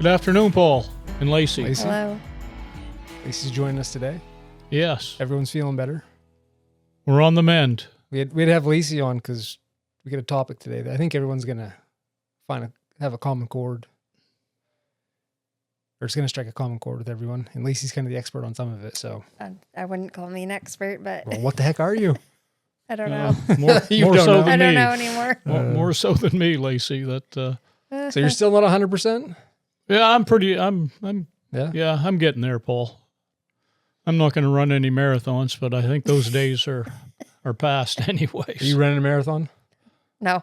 Good afternoon, Paul and Lacey. Hello. Lacey's joining us today. Yes, Everyone's feeling better. we're on the mend. We'd have Lacey on because we got a topic today that I think everyone's gonna have a common chord, or it's gonna strike a common chord with everyone. And Lacey's kind of the expert on some of it. So, I wouldn't call me an expert, but well, what the heck are you? I don't know. More You don't so know. than I me. don't know anymore. More so than me, Lacey. That So you're still not 100%? yeah, I'm pretty. I'm Yeah. I'm getting there, Paul. I'm not going to run any marathons, but I think those days are past anyways. Are you running a marathon? No.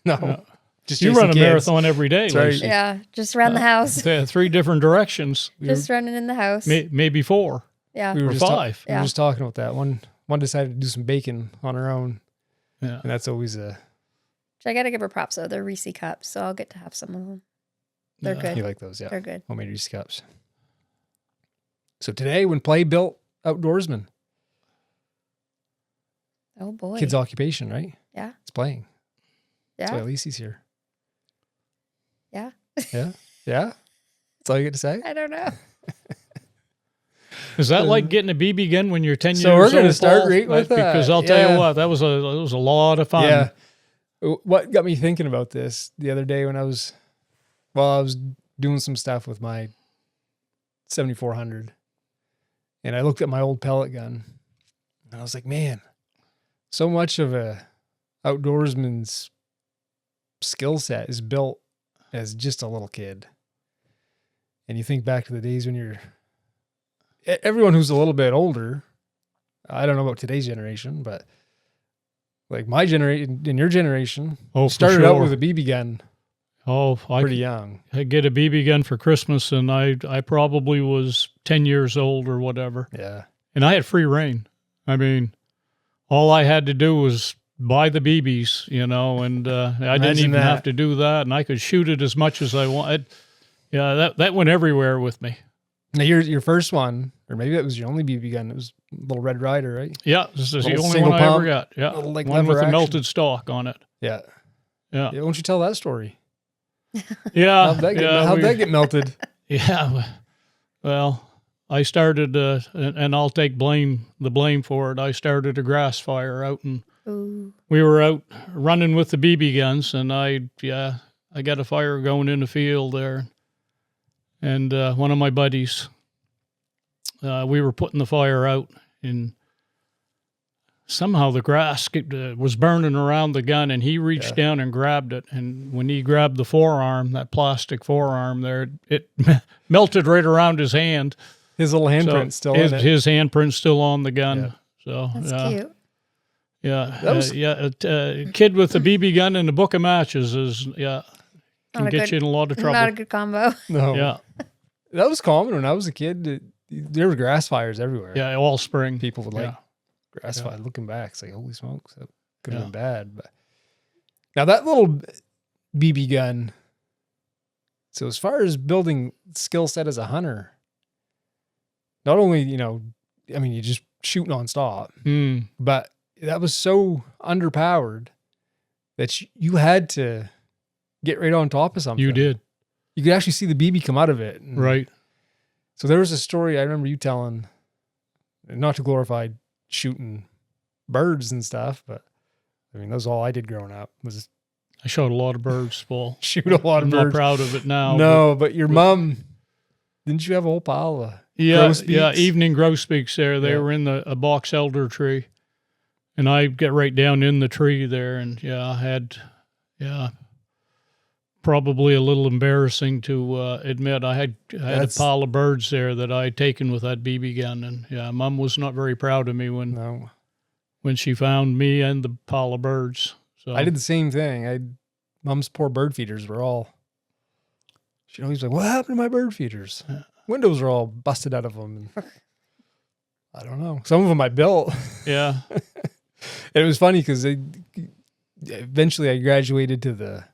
No. Just You chasing run a kids. marathon every day, That's right. Lacey. Yeah, just around the house. Three different directions. Just running in the house. Maybe four Yeah. We were or just five. we were Yeah. just talking about that. One decided to do some bacon on her own, Yeah. and that's always a. I got to give her props, though. They're Reese cups, so I'll get to have some of them. They're Yeah. good. You like those, yeah? They're good. Homemade Reese cups. So today, when Play built Outdoorsmen, Oh, boy. kids' occupation, right? Yeah. It's playing. That's why Yeah. Lacey's here. Yeah. Yeah? Yeah? That's all you get to say? I don't know. Is that like getting a BB gun when you're 10 So years we're old? gonna start Paul? right with Because that. I'll tell Yeah. you what, that was a lot of fun. Yeah. What got me thinking about this the other day when I was doing some stuff with my 7400, and I looked at my old pellet gun, and I was like, man, so much of a outdoorsman's skill set is built as just a little kid. And you think back to the days when everyone who's a little bit older, I don't know about today's generation, but like my generation and your generation, Oh, for started out sure. with a BB gun Oh, pretty young. I get a BB gun for Christmas, and I probably was 10 years old or whatever. Yeah. And I had free reign. I mean, all I had to do was buy the BBs, and I didn't even have to do that, and I could shoot it as much as I wanted. Yeah, that went everywhere with me. Now your first one, or maybe that was your only BB gun. It was a little Red Rider, right? Yeah, this is the Little only single one I ever pump, got. Yeah, little, like, one with lever a action. melted stock on it. Yeah. Yeah, Why don't you tell that story? yeah. How'd that get melted? Yeah, well, I started, and I'll take the blame for it. I started a grass fire out, and Ooh. we were out running with the BB guns, and I got a fire going in the field there, and one of my buddies, we were putting the fire out, and somehow the grass was burning around the gun, and he reached down and grabbed it. And when he grabbed the forearm, that plastic forearm there, it melted right around his hand. His little handprint's still in it. His handprint's still on the gun. Yeah. So That's cute. Yeah, That was- a kid with a BB gun and a book of matches is can Not a get good- you in a lot of trouble. Not a good combo. No. Yeah, That was common when I was a kid. There were grass fires everywhere. yeah, all spring. People would like Yeah. grass fire. Looking back, it's like, holy smokes, that could have Yeah. been bad. But now that little BB gun. So as far as building skill set as a hunter, not only, you're just shoot nonstop, Mm. but that was so underpowered that you had to get right on top of something. You did You could actually see the BB come out of it. And right. So there was a story I remember you telling, not to glorify shooting birds and stuff, but I mean, that was all I did growing up was I shot a lot of birds, Paul. shoot a lot I'm of not birds. proud of it now. No, but your mom, didn't you have a whole pile of Yeah, grosbeaks? evening grosbeaks there. They Yeah. were in a box elder tree, and I get right down in the tree there, and I had, probably a little embarrassing to admit. I had a pile of birds there that I had taken with that BB gun, and Mom was not very proud of me No. when she found me and the pile of birds. So I did the same thing. Mom's poor bird feeders were all, she'd always be like, what happened to my bird feeders? Windows were all busted out of them. And I don't know. Some of them I built. Yeah, It was funny because eventually I graduated to the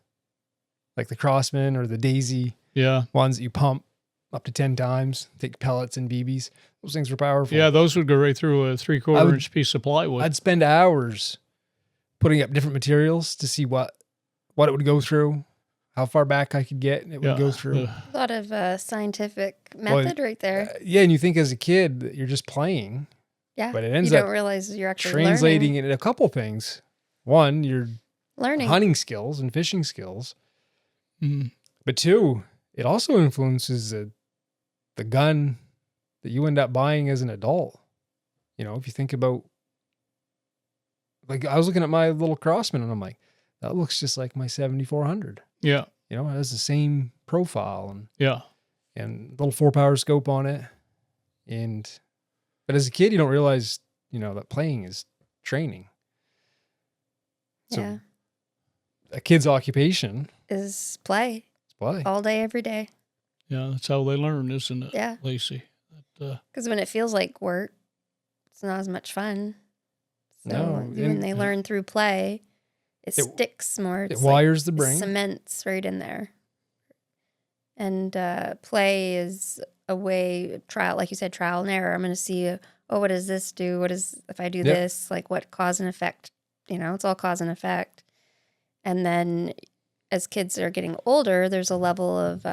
Crossman or the Daisy yeah. ones that you pump up to 10 times, take pellets and BBs. Those things were powerful. Yeah, those would go right through a 3/4 inch piece of plywood. I'd spend hours putting up different materials to see what it would go through. how far back I could get, and it would go through. A lot of scientific method right there. Yeah, and you think as a kid that you're just playing. Yeah, But it ends you up don't realize you're actually translating into a couple things. One, your learning. hunting skills and fishing skills. Mm. But two, it also influences the gun that you end up buying as an adult. You know, if you think about, like, I was looking at my little Crossman and I'm like, that looks just like my 7400. Yeah. You know, it has the same profile and little 4-power scope on it. But as a kid, you don't realize, you know, that playing is training. So a kid's occupation is play. It's play. All day, every day. Yeah, that's how they learn, isn't it, Yeah. Lacey? Because when it feels like work, it's not as much fun. So No, when they learn through play, it sticks more. It wires the brain. It cements right in there. And play is a way, like you said, trial and error. I'm going to see, what does this do? If I do this, like what cause and effect? You know, it's all cause and effect. And then as kids are getting older, there's a level of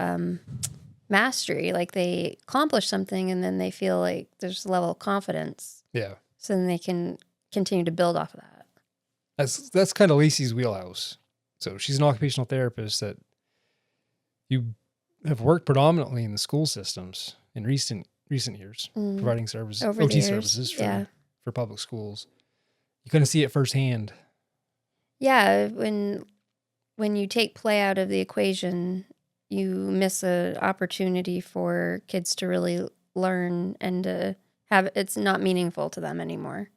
mastery. Like they accomplish something and then they feel like there's a level of confidence. Yeah. So then they can continue to build off of that. That's kind of Lacey's wheelhouse. So she's an occupational therapist that you have worked predominantly in the school systems in recent years, providing services, Over OT the years, services for public schools. You kind of see it firsthand. Yeah, when you take play out of the equation, you miss an opportunity for kids to really learn and to have it's not meaningful to them anymore.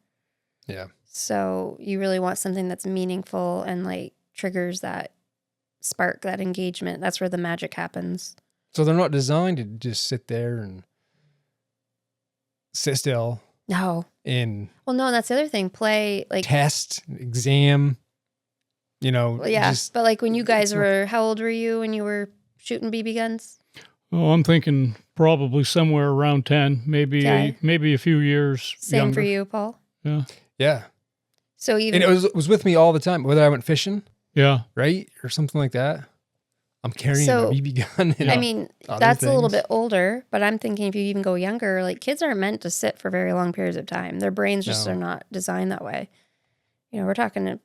Yeah. So you really want something that's meaningful and like triggers that spark, that engagement. That's where the magic happens. So they're not designed to just sit there and sit still. No. And well, no, that's the other thing. Play, like test, exam, you know. Yeah, but like when you guys were, how old were you when you were shooting BB guns? Oh, I'm thinking probably somewhere around 10, maybe a few years Same younger. for you, Paul? Yeah. Yeah. So even and it was with me all the time, whether I went fishing, right, or something like that. I'm carrying a BB gun. I mean, that's a little bit older, but I'm thinking if you even go younger, like kids aren't meant to sit for very long periods of time. Their brains just are not designed that way. You know, we're talking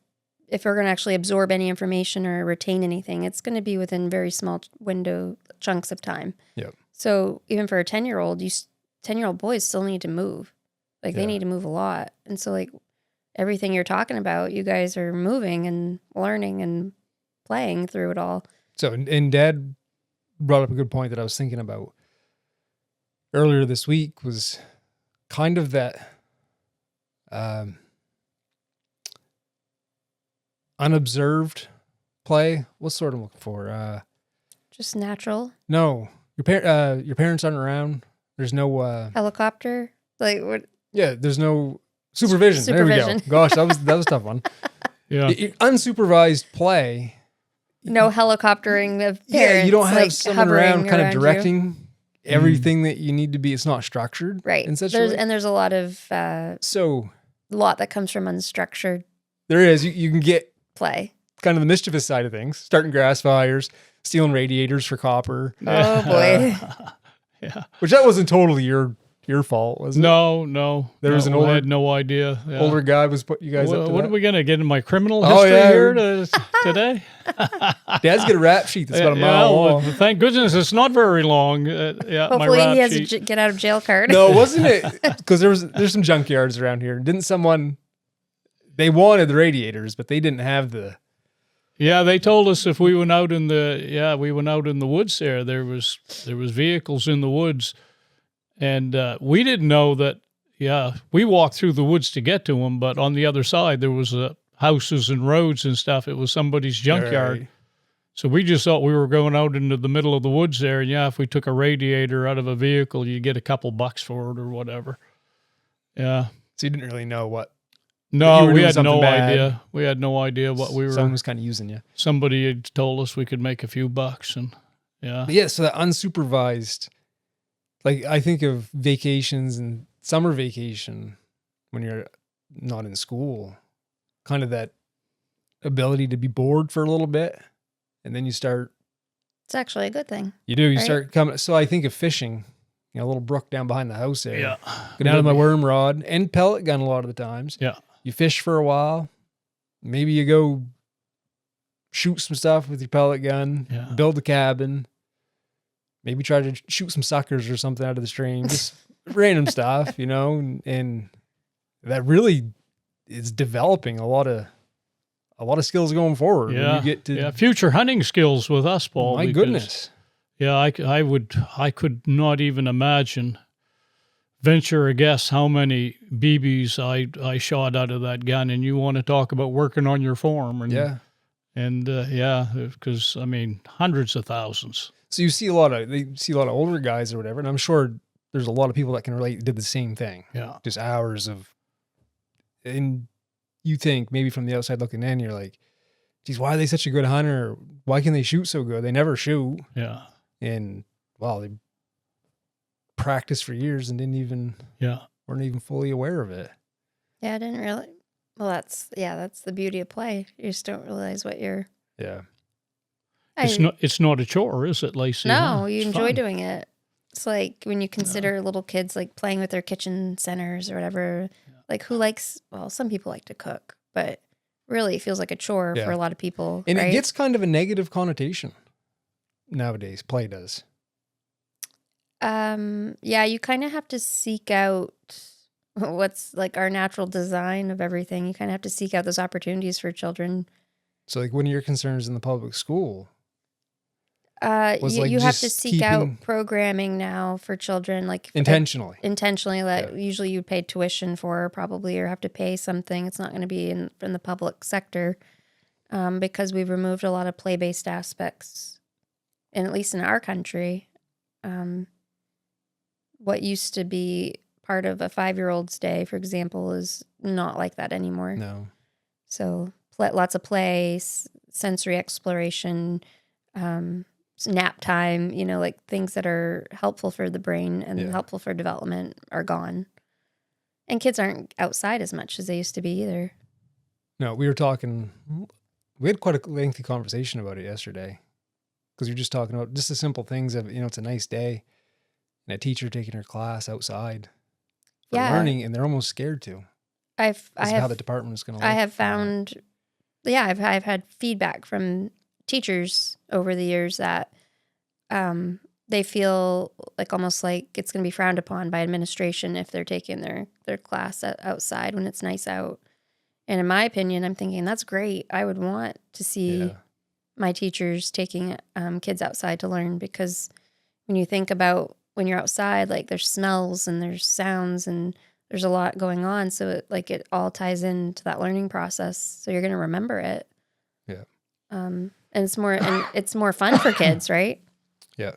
if we're going to actually absorb any information or retain anything, it's going to be within very small window chunks of time. Yep. So even for a 10-year-old, 10-year-old boys still need to move. Like they need to move a lot. And so like everything you're talking about, you guys are moving and learning and playing through it all. So, and Dad brought up a good point that I was thinking about earlier this week was kind of that unobserved play. What's sort of looking for? Just natural. No, your parents aren't around. There's no helicopter. Like what? Yeah, there's no supervision. There we go. Gosh, that was a tough one. Yeah, unsupervised play. No helicoptering of parents. Yeah, you don't have like someone around kind of directing you. everything that you need to be. It's not structured, right? In such a way. And there's a lot of lot that comes from unstructured. There is. You can get play. Kind of the mischievous side of things, starting grass fires, stealing radiators for copper. Oh boy. Yeah. Which that wasn't totally your fault, was it? No. There was an older, I had no idea. Yeah. Older guy was putting you guys up to what that. are we going to get in my criminal history here today? Dad's got a rap sheet that's about a mile long. Thank goodness it's not very long. Hopefully he has a get out of jail card. No, wasn't it? Because there's some junkyards around here. Didn't someone, they wanted the radiators, but they didn't have the... Yeah, they told us if we went out in the woods there was vehicles in the woods, and we didn't know that. Yeah, we walked through the woods to get to them, but on the other side there was houses and roads and stuff. It was somebody's junkyard, right. So we just thought we were going out into the middle of the woods there. And if we took a radiator out of a vehicle, you get a couple bucks for it or whatever. Yeah. So you didn't really know what. No, we had no idea. We had no idea what we were. Someone was kind of using you. Somebody had told us we could make a few bucks, and yeah. But yeah, so that unsupervised, like I think of vacations and summer vacation when you're not in school, kind of that ability to be bored for a little bit, and then you start It's actually a good thing. You do. You Right. start coming. So I think of fishing, a little brook down behind the house there. Yeah. Go down to my worm rod and pellet gun a lot of the times. Yeah. You fish for a while. Maybe you go shoot some stuff with your pellet gun, Yeah. build a cabin, maybe try to shoot some suckers or something out of the stream, just random stuff, and that really is developing a lot of skills going forward. When Yeah. you get to, Future hunting skills with us, Paul. my because, goodness. Yeah, I could not even imagine, venture a guess how many BBs I shot out of that gun. And you want to talk about working on your form. And, Yeah. And because, hundreds of thousands. So you see a lot of older guys or whatever, and I'm sure there's a lot of people that can relate, did the same thing. Yeah. Just hours of, and you think maybe from the outside looking in, you're like, geez, why are they such a good hunter? Why can they shoot so good? They never shoot. Yeah. And wow, they practiced for years and weren't even fully aware of it. Yeah, I didn't really. Well, that's the beauty of play. You just don't realize what you're. Yeah. It's not a chore, is it, Lacey? No, Huh? you It's enjoy fun. doing it. It's like when you consider little kids like playing with their kitchen centers or whatever. Like who likes? Well, some people like to cook, but really, it feels like a chore Yeah. for a lot of people. And right? it gets kind of a negative connotation nowadays. Play does. Yeah, you kind of have to seek out what's like our natural design of everything. You kind of have to seek out those opportunities for children. So like one of your concerns in the public school, was You, like you have to just seek out keeping- programming now for children, like intentionally. intentionally that Yeah. usually you pay tuition for probably or have to pay something. It's not going to be in the public sector because we've removed a lot of play-based aspects, and at least in our country, what used to be part of a 5-year-old's day, for example, is not like that anymore. No. So lots of play, sensory exploration, nap time, like things that are helpful for the brain and Yeah. helpful for development are gone. And kids aren't outside as much as they used to be either. No, we had quite a lengthy conversation about it yesterday because you're just talking about just the simple things of, it's a nice day and a teacher taking her class outside for Yeah. learning, and they're almost scared to. I Because of how the have department is going to I look. have found, I've had feedback from teachers over the years that they feel like almost like it's going to be frowned upon by administration if they're taking their class outside when it's nice out. And in my opinion, I'm thinking that's great. I would want to see Yeah. my teachers taking kids outside to learn, because when you think about when you're outside, like there's smells and there's sounds and there's a lot going on. So it all ties into that learning process. So you're going to remember it. Yeah. And it's more fun for kids, right? Yeah.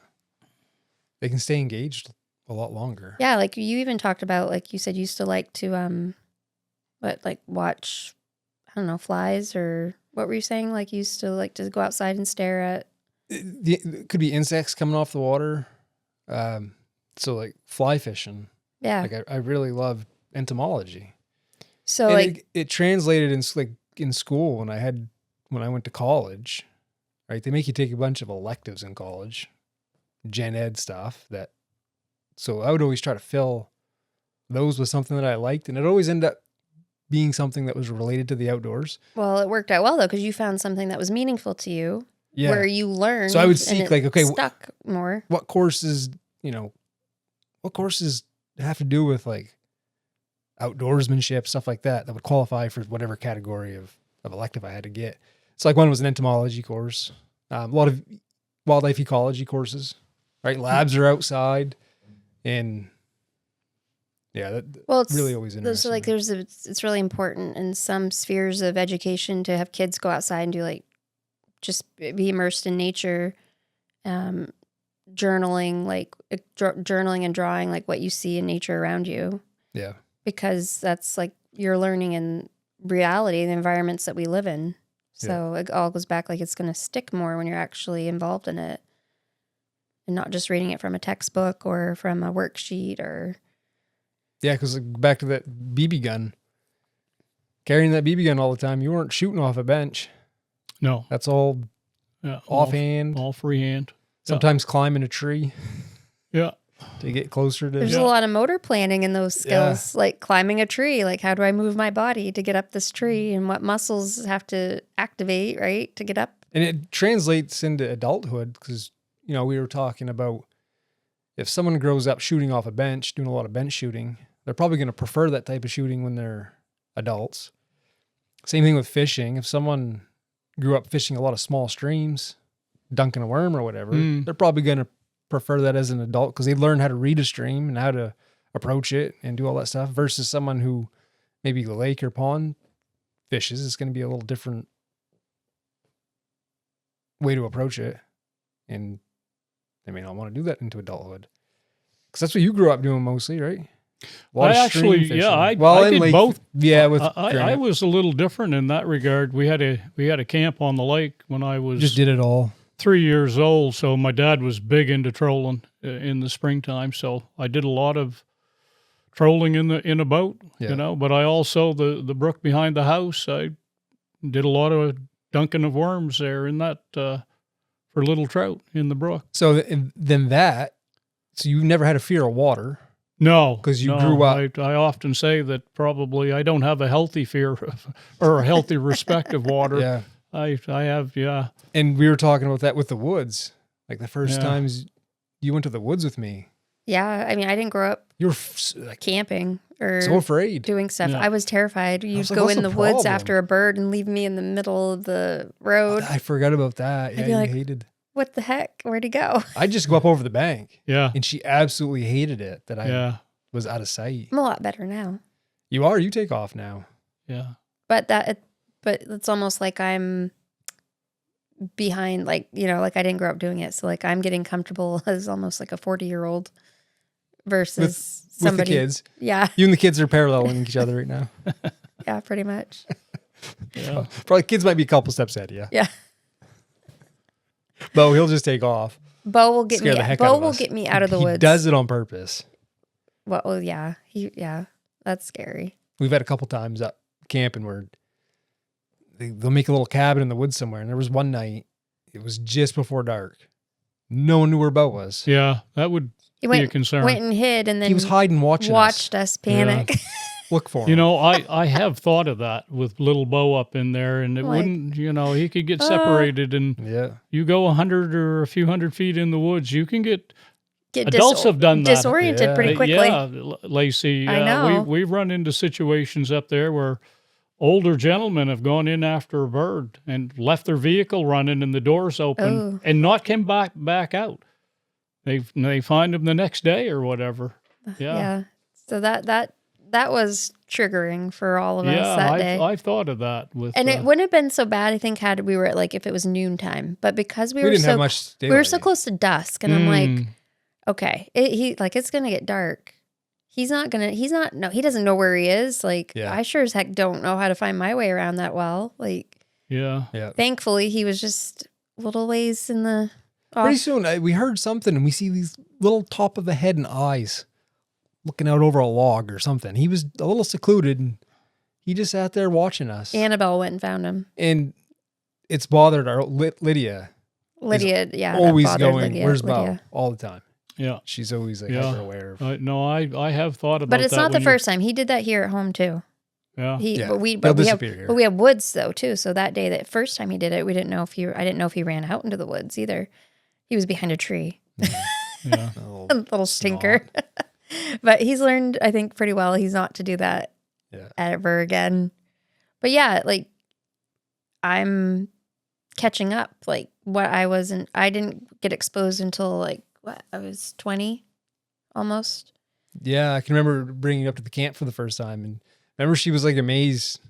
They can stay engaged a lot longer. Yeah. Like you even talked about, like you said, you used to like to, watch, I don't know, flies, or what were you saying? Like you used to like to go outside and stare at. It could be insects coming off the water. So like fly fishing. Yeah. Like I really love entomology. So And like, it translated in school when I went to college, right? They make you take a bunch of electives in college, gen ed stuff so I would always try to fill those with something that I liked, and it always ended up being something that was related to the outdoors. well, it worked out well though, because you found something that was meaningful to you, Yeah. where you learned. So I would and seek it like, okay, stuck more. what courses have to do with like outdoorsmanship, stuff like that would qualify for whatever category of elective I had to get. So like one was an entomology course, a lot of wildlife ecology courses, right? Labs are outside, and yeah, Well, it's really always interesting. So like it's really important in some spheres of education to have kids go outside and do like just be immersed in nature, journaling, like journaling and drawing like what you see in nature around you, Yeah. because that's like you're learning in reality, the environments that we live in. So it all goes back, like it's going to stick more when you're actually involved in it and not just reading it from a textbook or from a worksheet or. Yeah, because back to that BB gun, carrying that BB gun all the time, you weren't shooting off a bench. No. That's all Yeah. offhand. All freehand. Sometimes climbing a tree Yeah. to get closer to. There's a lot of motor planning in those skills, like climbing a tree. Like, how do I move my body to get up this tree, and what muscles have to activate, right, to get up? And it translates into adulthood because, you know, we were talking about if someone grows up shooting off a bench, doing a lot of bench shooting, they're probably going to prefer that type of shooting when they're adults. Same thing with fishing. If someone grew up fishing a lot of small streams, dunking a worm or whatever, they're probably going to prefer that as an adult because they learn how to read a stream and how to approach it and do all that stuff versus someone who maybe lake or pond fishes. It's going to be a little different way to approach it. And they may not want to do that into adulthood because that's what you grew up doing mostly, right? I actually, yeah, I did both. Yeah, with I was a little different in that regard. We had a camp on the lake when I was just did it all. 3 years old. So my dad was big into trolling in the springtime. So I did a lot of trolling in a boat, you know. But I also the brook behind the house. I did a lot of dunking of worms there in that for little trout in the brook. So so you never had a fear of water. No, because you grew up. I often say that probably I don't have a healthy fear of, or a healthy respect of water. Yeah, I have. Yeah, and we were talking about that with the woods. Like the first times you went to the woods with me. Yeah, I mean, I didn't grow up. You were like camping or so afraid doing stuff. Yeah. I was terrified. You'd like, go what's in the the woods problem? after a bird and leave me in the middle of the road. I forgot about that. I'd Yeah, be you like, hated. What the heck? Where'd he go? I just go up over the bank. yeah, And she absolutely hated it that I yeah, was out of sight. I'm a lot better now. You are. You take off now. yeah. But it's almost like I'm behind, like, you know, like I didn't grow up doing it. So like I'm getting comfortable as almost like a 40-year-old versus somebody. With the kids. Yeah. You and the kids are paralleling each other right now. Yeah, pretty much. Yeah. Probably kids might be a couple steps ahead. Yeah. Yeah. Bo, he'll just take off. Bo will get Scare me. the heck Bo out of will us. get me out of the He woods. does it on purpose. Well, yeah. That's scary. We've had a couple times up camping where they'll make a little cabin in the woods somewhere. And there was one night, it was just before dark. No one knew where Bo was. Yeah, that would He be a concern. went and hid, and then He was hiding, watching watched us panic. Look for him. You know, I have thought of that with little Bo up in there, and it Like, wouldn't, you know, he could get separated, and Yeah. you go 100 or a few hundred feet in the woods, you can get Get adults have done that. disoriented Yeah. pretty quickly. Yeah, Lacey. I know. We've run into situations up there where older gentlemen have gone in after a bird and left their vehicle running and the doors open Oh. and not come back out. They find them the next day or whatever. Yeah. So that was triggering for all of us that day. I've thought of that with. And it wouldn't have been so bad, I think, had we were at, like, if it was noontime. But because we were didn't so have much we were so daylight. close to dusk, and I'm like, okay, it's gonna get dark. He doesn't know where he is. Like, Yeah. I sure as heck don't know how to find my way around that well. Like, Yeah. thankfully, he was just a little ways in the Pretty off. soon, we heard something and we see these little top of the head and eyes looking out over a log or something. He was a little secluded and he just sat there watching us. Annabelle went and found him. And it's bothered our Lydia. Lydia, yeah, that Always bothered going, Lydia. where's Bo? Lydia. All the time. Yeah. She's always like Yeah. hyper aware of. No, I have thought about that. But it's not the when you- first time. He did that here at home too. Yeah. Yeah. But we They'll have disappear here. but we have woods though too. So that day, that first time he did it, I didn't know if he ran out into the woods either. He was behind a tree, Yeah. a little stinker. But he's learned, I think, pretty well. He's not to do that ever again. But yeah, like, I'm catching up. Like, I didn't get exposed until like I was 20, almost. Yeah, I can remember bringing it up to the camp for the first time. And remember she was like amazed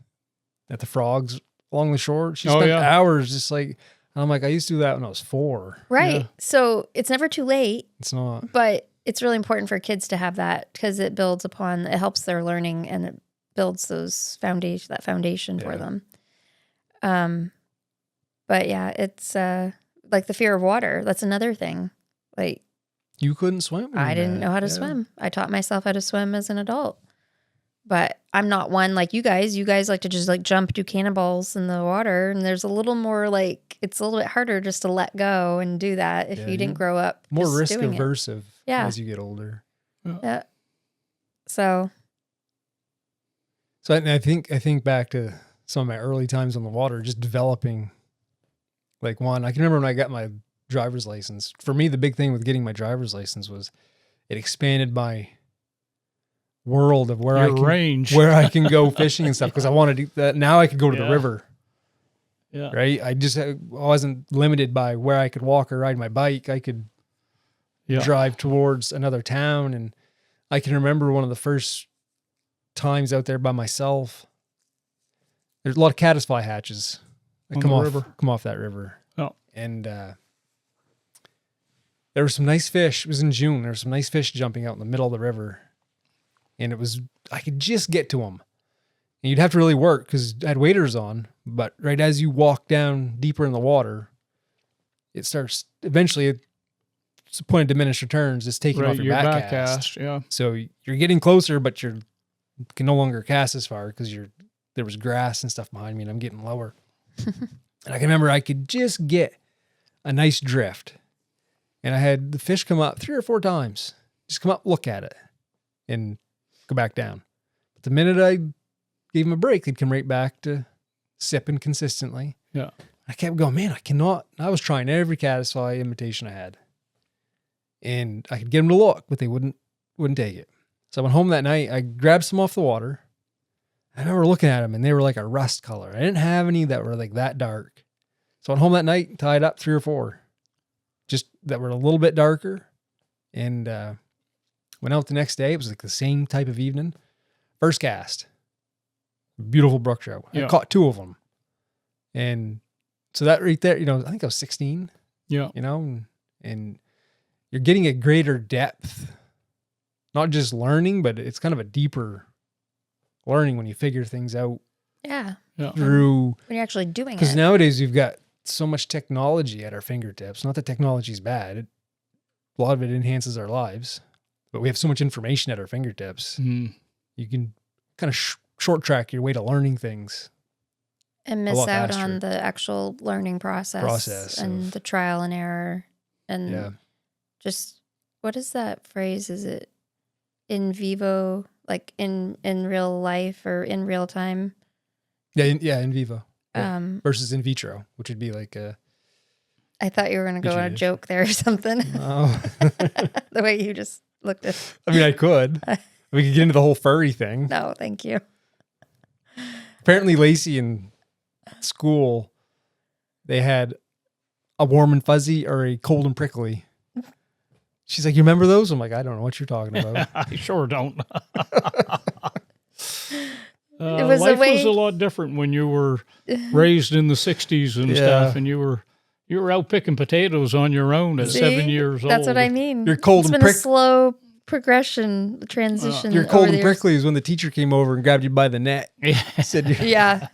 at the frogs along the shore. She spent hours just like, and I'm like, I used to do that when I was 4. Right. Yeah. So it's never too late. It's not. But it's really important for kids to have that because it helps their learning and it builds that foundation for them. But yeah, it's like the fear of water. That's another thing. Like, You couldn't swim. I didn't know how to swim. I taught myself how to swim as an adult. but I'm not one like you guys. You guys like to just like jump, do cannonballs in the water. And there's a little more like, it's a little bit harder just to let go and do that if Yeah, you didn't you're grow up. More just risk doing it. averse Yeah. as you get older. Yeah. So I think back to some of my early times on the water, just developing like one. I can remember when I got my driver's license. For me, the big thing with getting my driver's license was it expanded my world of Your range. where I can go fishing and stuff, because I wanted to do that. Now I could go to the Yeah. river, Yeah. right? I wasn't limited by where I could walk or ride my bike. I could Yeah. drive towards another town. And I can remember one of the first times out there by myself. There's a lot of caddisfly hatches that On come the off river. come off that river. Oh. And there were some nice fish. It was in June. There were some nice fish jumping out in the middle of the river. And I could just get to them. And you'd have to really work because I had waders on. But right as you walk down deeper in the water, it starts, eventually, it's a point of diminished returns. It's taking off your back cast. Yeah. So you're getting closer, but you can no longer cast as far because there was grass and stuff behind me, and I'm getting lower. And I can remember I could just get a nice drift. And I had the fish come up 3 or 4 times. Just come up, look at it, and go back down. But the minute I gave them a break, they'd come right back to sipping consistently. Yeah. I kept going, man, I was trying every caddisfly imitation I had. And I could get them to look, but they wouldn't take it. So I went home that night. I grabbed some off the water. I remember looking at them, and they were like a rust color. I didn't have any that were like that dark. So I went home that night and tied up 3 or 4, just that were a little bit darker. And went out the next day. It was like the same type of evening. First cast. Beautiful brook trout. Yeah. I caught 2 of them. And so that right there, I think I was 16, Yeah. and you're getting a greater depth, not just learning, but it's kind of a deeper learning when you figure things out yeah, Yeah. through, when you're actually doing because it. nowadays you've got so much technology at our fingertips. Not that technology's bad. A lot of it enhances our lives, but we have so much information at our fingertips. Mm. You can kind of short track your way to learning things. And a miss lot out faster. on the actual learning process and of- the trial and error and Yeah. just what is that phrase? Is it in vivo, like in real life or in real time? Yeah. In vivo. Yeah. Um, Versus in vitro, which would be like I thought you were going to go on a Vitro. joke there or something. oh, The way you just looked at. I mean, I could. We could get into the whole furry thing. No, thank you. Apparently, Lacey in school, they had a warm and fuzzy or a cold and prickly. She's like, "You remember those?" I'm like, "I don't know what you're talking about." I sure don't. It was a life way- was a lot different when you were raised in the 60s and Yeah. stuff, and you were out picking potatoes on your own at See? 7 years old. That's what I mean. You're cold It's and been a slow progression, transition. Your over cold the and years. prickly is when the teacher came over and grabbed you by the neck. Yeah, Said, you're, Yeah,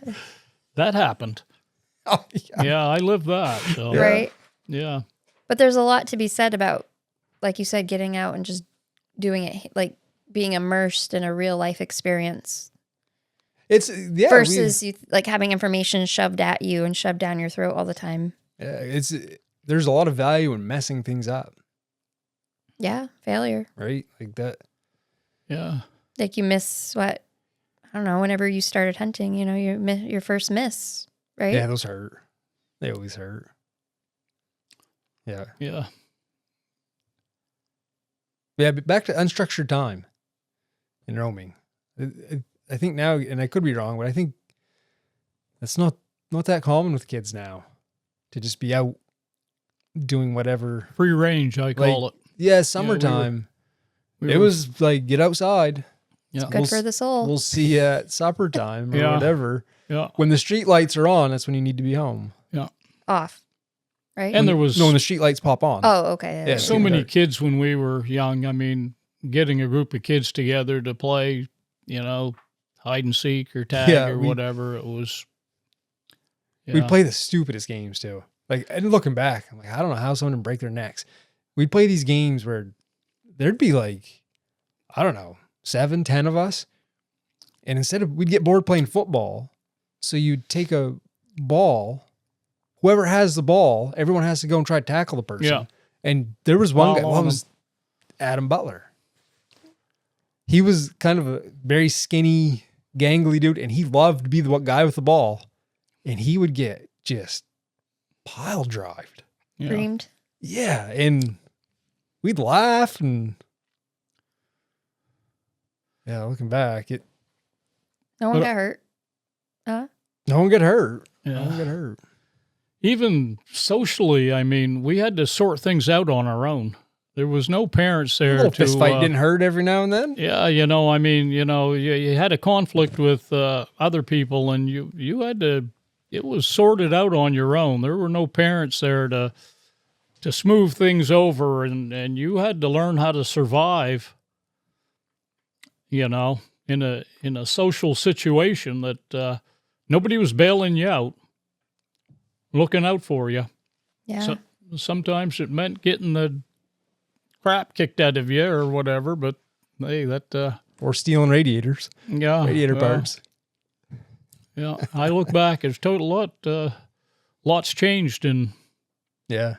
that happened. oh, yeah. Yeah, I lived that. So, Yeah. right. yeah. But there's a lot to be said about, like you said, getting out and just doing it, like being immersed in a real life experience It's yeah. versus you like having information shoved at you and shoved down your throat all the time. There's a lot of value in messing things up, Yeah, failure. right? Like that. Yeah. Like you miss what, I don't know, whenever you started hunting, your first miss, right? Yeah, those hurt. They always hurt. Yeah. Yeah. Yeah, but back to unstructured time in roaming. I think now, and I could be wrong, but I think that's not that common with kids now to just be out doing whatever. Free range, I call it. Yeah, summertime. It was like, get outside. Yeah. Good for the soul. We'll see you at supper time or Yeah. whatever. Yeah. When the street lights are on, that's when you need to be home. Off, right? And there was No, when the street lights pop on. oh, okay. Yeah, so getting many dark. kids when we were young. I mean, getting a group of kids together to play, hide and seek or tag Yeah, or we- whatever. It was. We'd play the stupidest games too. Like, and looking back, I'm like, I don't know how someone would break their necks. We'd play these games where there'd be like, I don't know, 7, 10 of us. And we'd get bored playing football. So you'd take a ball, whoever has the ball, everyone has to go and try to tackle the person. Yeah. And there was one guy, Foul on it was Adam Butler. He was kind of a very skinny, gangly dude, and he loved to be the guy with the ball. And he would get just pile drived. Yeah. Creamed. Yeah. And we'd laugh and yeah, looking back, No one But- got hurt. no one got hurt. Yeah. No one got hurt. Even socially, I mean, we had to sort things out on our own. There was no parents there A little to fist fight didn't hurt every now and then. Yeah, I mean, you had a conflict with other people, and you had to. It was sorted out on your own. There were no parents there to smooth things over, and you had to learn how to survive. In a social situation that nobody was bailing you out, looking out for you. Yeah. So, sometimes it meant getting the crap kicked out of you or whatever, but hey, that Or stealing radiator well, parts. Yeah, I look back, it's lots changed in Yeah.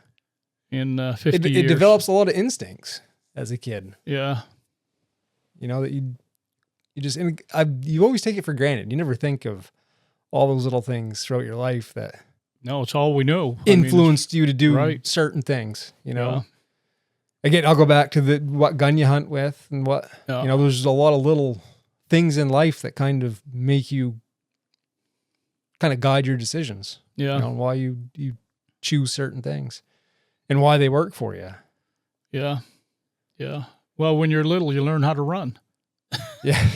50 It years. develops a lot of instincts as a kid. Yeah, That you always take it for granted. You never think of all those little things throughout your life that no, it's all we know. I mean, influenced you to do right. certain things, Yeah. Again, I'll go back to what gun you hunt with and what, Yeah. there's a lot of little things in life that kind of make you kind of guide your decisions. Yeah, And why you choose certain things and why they work for you. yeah. Well, when you're little, you learn how to run. Yeah.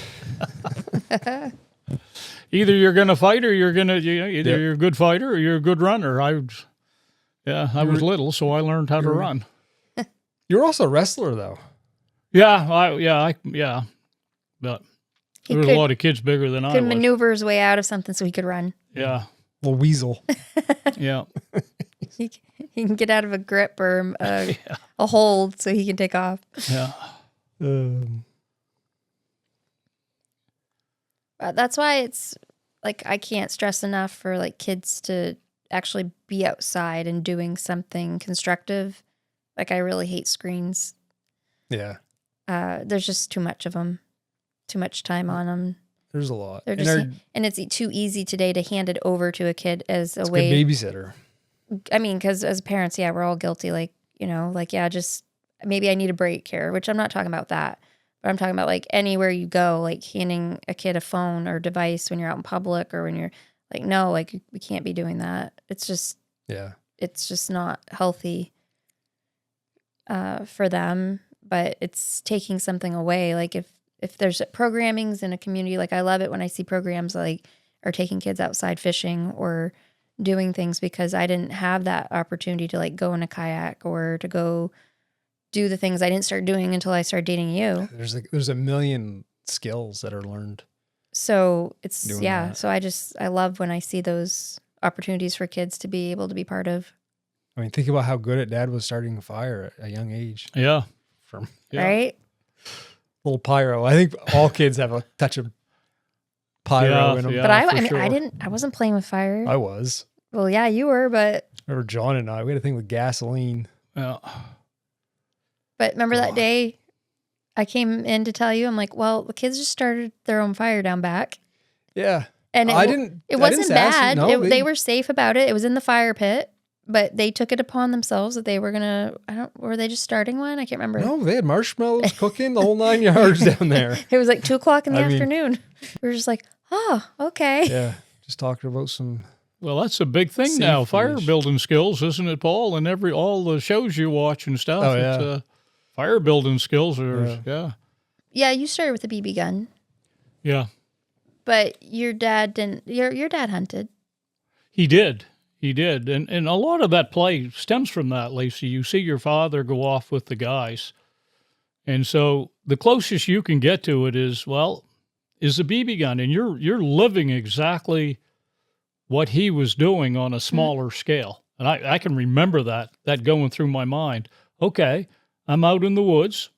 Either you're going to fight or you're a good fighter or you're a good runner. I was little, so I learned how to run. You're also a wrestler though. Yeah, but He there was could, a lot of kids bigger than I could was. maneuver his way out of something so he could run. Yeah, Little weasel. yeah. He can get out of a grip or a hold so he can take off. Yeah. That's why it's like I can't stress enough for like kids to actually be outside and doing something constructive. Like I really hate screens. Yeah. There's just too much of them, too much time on them. There's a lot. They're just, and it's too easy today to hand it over to a kid as a it's way. a good babysitter. I mean, because as parents, yeah, we're all guilty. Like, just maybe I need a break here, which I'm not talking about that. But I'm talking about like anywhere you go, like handing a kid a phone or device when you're out in public or when you're like, no, like we can't be doing that. It's just not healthy for them, but it's taking something away. Like if there's programmings in a community, like I love it when I see programs like are taking kids outside fishing or doing things because I didn't have that opportunity to like go in a kayak or to go do the things I didn't start doing until I started dating you. There's a million skills that are learned. So it's, Doing yeah. that. So I love when I see those opportunities for kids to be able to be part of. I mean, think about how good Dad was starting a fire at a young age. Yeah. Yeah. Right? Little pyro. I think all kids have a touch of pyro in them. Yeah, But I for mean, sure. I wasn't playing with fire. I was. Well, yeah, you were, but Remember John and I, we had a thing with gasoline. Yeah. remember that day I came in to tell you, I'm like, well, the kids just started their own fire down back. Yeah. And it wasn't bad. They were safe about it. It was in the fire pit, but they took it upon themselves that they were going to, were they just starting one? I can't remember. No, they had marshmallows cooking the whole 9 yards down there. It was like 2:00 in the I mean- afternoon. We were just like, oh, okay. Yeah. Just talking about some. Well, that's a big thing now. Safety Fire issue. building skills, isn't it, Paul? And all the shows you watch and stuff. Oh, yeah. It's, fire building skills are, yeah. Yeah, you started with a BB gun, Yeah. but your dad didn't. Your dad hunted. He did. And a lot of that play stems from that, Lacey. You see your father go off with the guys. And so the closest you can get to it is a BB gun. And you're living exactly what he was doing on a smaller scale. And I can remember that going through my mind. Okay, I'm out in the woods.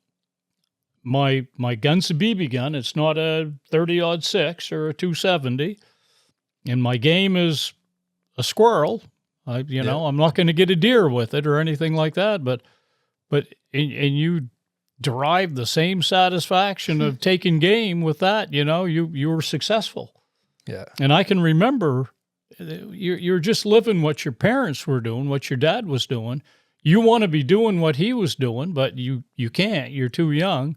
my gun's a BB gun. It's not a 30-06 or a 270. And my game is a squirrel. I'm not going to get a deer with it or anything like that. But and you derive the same satisfaction of taking game with that. You were successful. Yeah. And I can remember you're just living what your parents were doing, what your dad was doing. You want to be doing what he was doing, but you can't. You're too young.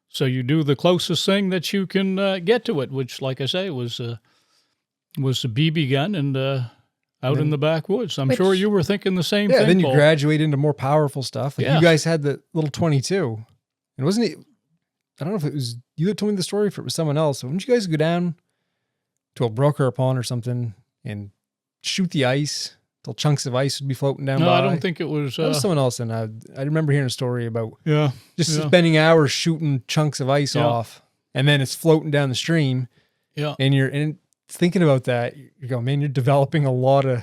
So you do the closest thing that you can get to it, which, like I say, was a BB gun and out in the backwoods. I'm sure you were thinking the same thing. Yeah, then you Paul. graduate into more powerful stuff. Like Yeah. you guys had the little 22. And wasn't it, I don't know if it was you that told me the story, if it was someone else. Wouldn't you guys go down to a brook or a pond or something and shoot the ice till chunks of ice would be floating down No, by? I don't think it was. That was someone else. And I remember hearing a story about Yeah. just Yeah. spending hours shooting chunks of ice Yeah. off, and then it's floating down the stream. Yeah. And thinking about that, you go, man, you're developing a lot of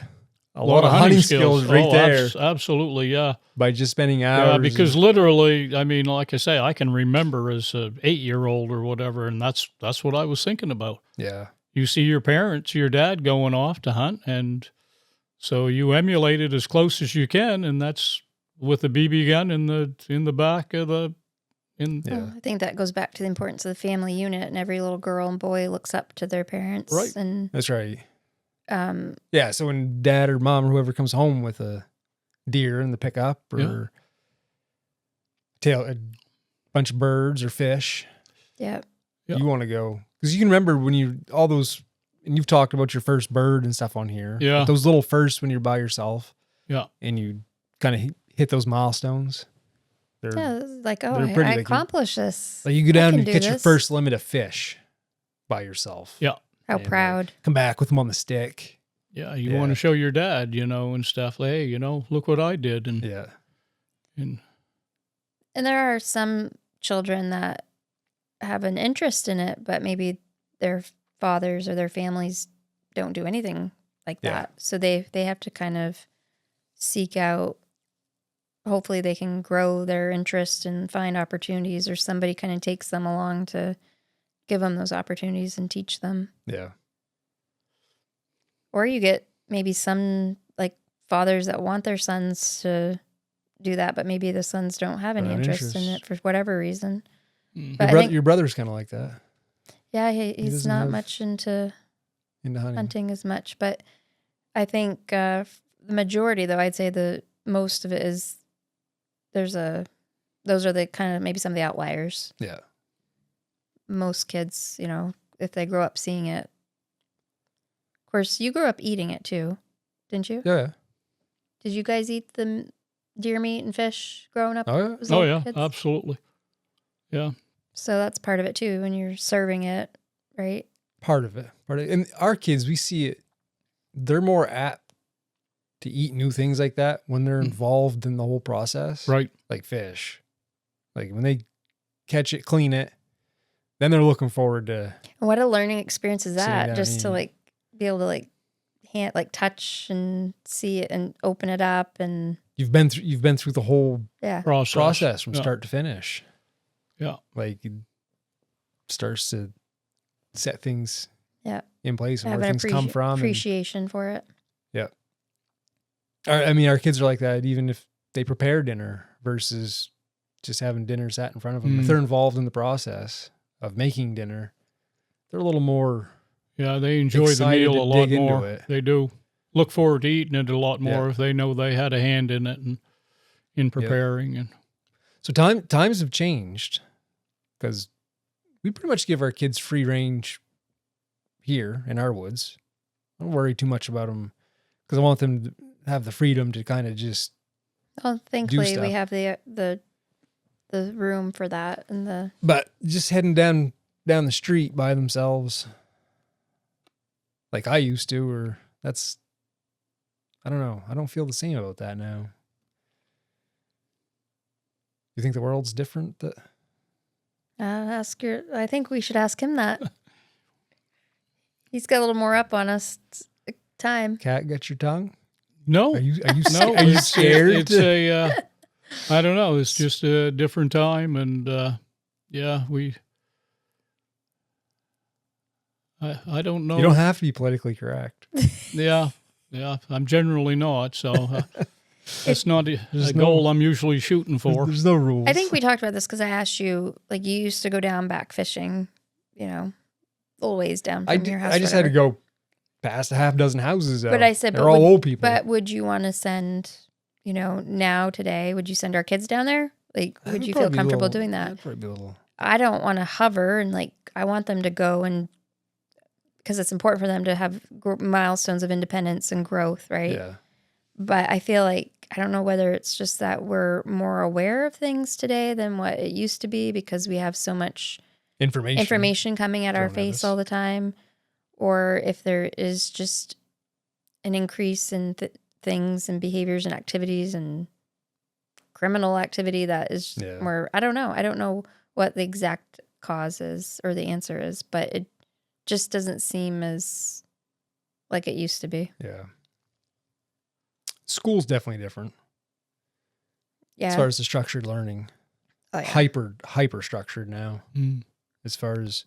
hunting skills right there Absolutely, yeah. by just spending hours. Yeah, because literally, I mean, like I say, I can remember as an 8-year-old or whatever, and that's what I was thinking about. yeah, You see your parents, your dad going off to hunt, and so you emulate it as close as you can, and that's with the BB gun in the back of the. Yeah. I think that goes back to the importance of the family unit, and every little girl and boy looks up to their parents. Right. And that's right. Yeah, so when dad or mom or whoever comes home with a deer in the pickup or a bunch of birds or fish, yeah, you want to go because you can remember when all those, and you've talked about your first bird and stuff on here. Yeah. But those little firsts when you're by yourself. Yeah. And you kind of hit those milestones. yeah, it's like, oh, they're pretty, I like, accomplished this. Like you go down can and do catch your this. first limit of fish by yourself. Yeah. How And, proud. come back with them on the stick. Yeah, you Yeah. want to show your dad, and stuff. Like, hey, look what I did, and Yeah. and And there are some children that have an interest in it, but maybe their fathers or their families don't do anything like Yeah. that. So they have to kind of seek out, hopefully they can grow their interest and find opportunities, or somebody kind of takes them along to give them those opportunities and teach them. Yeah. Or you get maybe some like fathers that want their sons to do that, but maybe the sons don't have any Don't have interest in interest. it for whatever reason. Mhm. But I think, Your brother's kind of like that. yeah, he's doesn't not have- much into Into hunting. hunting as much, but I think the majority, though, I'd say the most of it is those are the kind of maybe some of the outliers. Yeah. Most kids, if they grow up seeing it. Of course, you grew up eating it too, didn't you? Yeah. Did you guys eat the deer meat and fish growing up? Oh, yeah. as oh little yeah, kids? absolutely. Yeah. So that's part of it too when you're serving it, right? Part of it. And our kids, we see it. They're more apt to eat new things like that when they're involved in the whole process. Right. Like fish. Like when they catch it, clean it, then they're looking forward to. And what a learning experience is Sitting that? down Just to eating. be able to touch and see it and open it up and You've been through the whole yeah. process from Yeah. start to finish. Yeah. Like it starts to set things Yeah. in place and Have where an things come from. And, appreciation for it. our kids are like that, even if they prepare dinner versus just having dinner sat in front of them. If Mm. they're involved in the process of making dinner, they're a little more. Yeah, they enjoy the Excited meal to a lot dig into more. it. They do. Look forward to eating it a lot more Yeah. if they know they had a hand in it and in preparing. And So times have changed because we pretty much give our kids free range here in our woods. I don't worry too much about them because I want them to have the freedom to kind of just. Well, thankfully stuff. we have the room for that and the But just heading down the street by themselves, like I used to, or I don't know. I don't feel the same about that now. You think the world's different? I think we should ask him that. He's got a little more up on us time. Cat got your tongue? no, Are you no, are you it's- scared? It's I don't know. It's just a different time, and Yeah, I don't know. You don't have to be politically correct. Yeah, I'm generally not, so that's not a There's goal I'm usually shooting for. There's no rules. I think we talked about this because I asked you, like, you used to go down back fishing, you know, a little ways down from your house. I just had to go past a half dozen houses. But I said, they're all old people. But would you want to send, you know, now today, would you send our kids down there? Like, would you feel comfortable doing that? That'd probably be a little. I don't want to hover, and like, I want them to go, and because it's important for them to have milestones of independence and growth, right? Yeah. But I feel like, I don't know whether it's just that we're more aware of things today than what it used to be because we have so much information coming at our face all the time, or if there is just an increase in things and behaviors and activities and criminal activity that is more, I don't know what the exact cause is or the answer is, but it just doesn't seem as like it used to be. Yeah. School's definitely different. Yeah. As far as the structured learning. Oh, yeah. Hyper structured now. As far as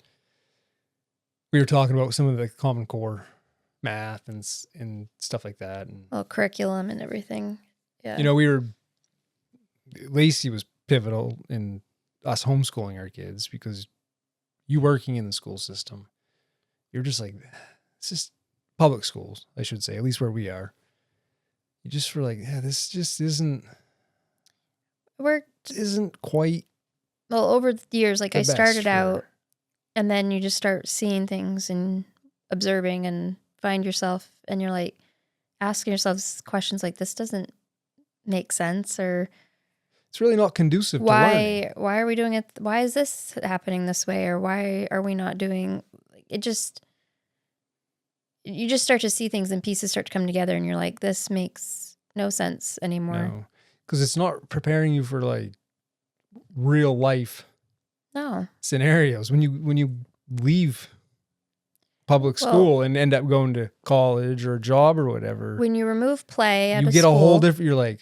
we were talking about some of the Common Core math and stuff like that. And curriculum and everything. Yeah. You know, Lacey was pivotal in us homeschooling our kids because you working in the school system, you're just like, it's just public schools, I should say, at least where we are. You just were like, yeah, this just isn't quite. Well, over the years, like I started out, and then you just start seeing things and observing and find yourself, and you're like asking yourself questions like, this doesn't make sense, or it's really not conducive to learning. Why are we doing it? Why is this happening this way? Or why are we not doing it? You just start to see things and pieces start to come together, and you're like, this makes no sense anymore. No, because it's not preparing you for like real life scenarios. When you leave public school and end up going to college or a job or whatever, when you remove play out of you get school, a whole different. You're like,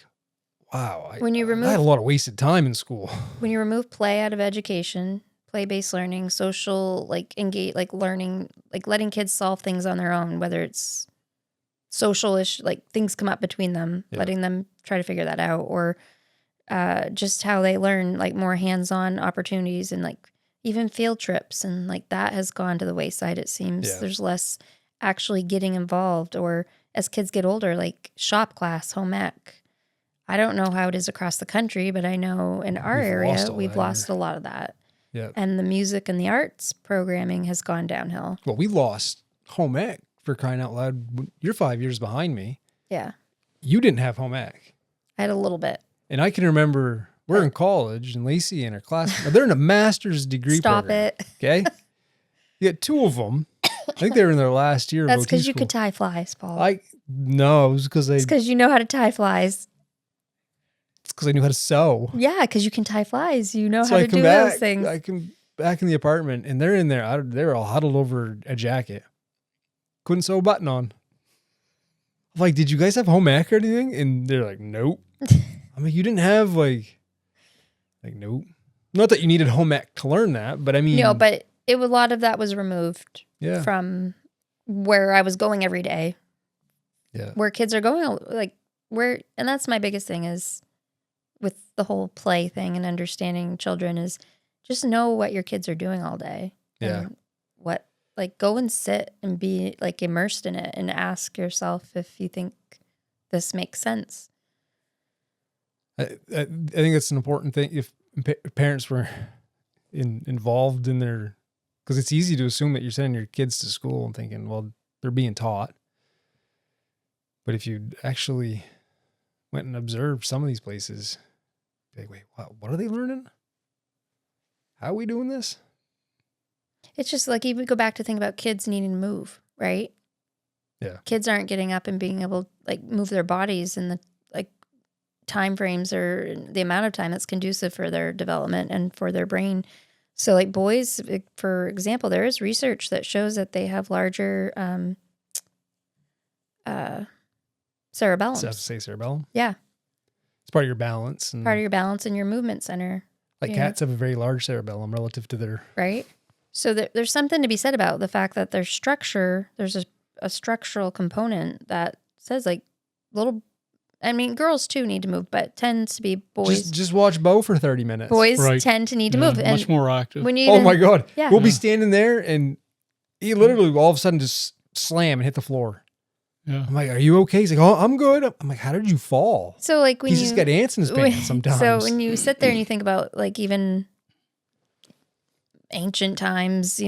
wow, I had a lot of wasted time in school. When you remove play out of education, play-based learning, social, like engage, like learning, like letting kids solve things on their own, whether it's social-ish, like things come up between them, letting them try to figure that out, or just how they learn, like more hands-on opportunities and like even field trips, and like that has gone to the wayside. It seems there's less actually getting involved, or as kids get older, like shop class, home ec. I don't know how it is across the country, but I know in our area, we've lost a lot of that. Yeah. And the music and the arts programming has gone downhill. Well, we lost home ec, for crying out loud. You're 5 years behind me. Yeah. You didn't have home ec. I had a little bit. And I can remember we're in college and Lacey and her class, they're in a master's degree program. Stop it. Okay. You got two of them. I think they were in their last year of That's OT because you school. could tie flies, Paul. No, it was because It's because you know how to tie flies. It's because I knew how to sew. Yeah, because you can tie flies. You know how to do those things. I come back in the apartment and they're in there. They're all huddled over a jacket. Couldn't sew a button on. I'm like, did you guys have home ec or anything? And they're like, nope. I'm like, you didn't have like nope. Not that you needed home ec to learn that, but I mean. No, but a lot of that was removed from where I was going every day. Yeah. Where kids are going, and that's my biggest thing is with the whole play thing and understanding children is just know what your kids are doing all day. Yeah. And go and sit and be like immersed in it and ask yourself if you think this makes sense. I think that's an important thing. If parents were involved in their, because it's easy to assume that you're sending your kids to school and thinking, well, they're being taught. But if you actually went and observed some of these places, like, wait, what are they learning? How are we doing this? It's just like even go back to think about kids needing to move, right? Yeah. Kids aren't getting up and being able to like move their bodies in the like time frames or the amount of time that's conducive for their development and for their brain. So like boys, for example, there is research that shows that they have larger cerebellum. So I have to say cerebellum? Yeah. It's part of your balance. And part of your balance and your movement center. Like Yeah. cats have a very large cerebellum relative to their. right? So there's something to be said about the fact that there's structure. There's a structural component that says like little. I mean, girls too need to move, but tends to be boys. Just watch Bo for 30 minutes. Boys Right. tend to need to Yeah, move, and much more active. when you Oh even- my God. Yeah. We'll be Yeah. standing there and he literally all of a sudden just slam and hit the floor. Yeah. I'm like, are you okay? He's like, oh, I'm good. I'm like, how did you fall? So like when He's you just got ants in his pants sometimes. So when you sit there and you think about like even ancient times,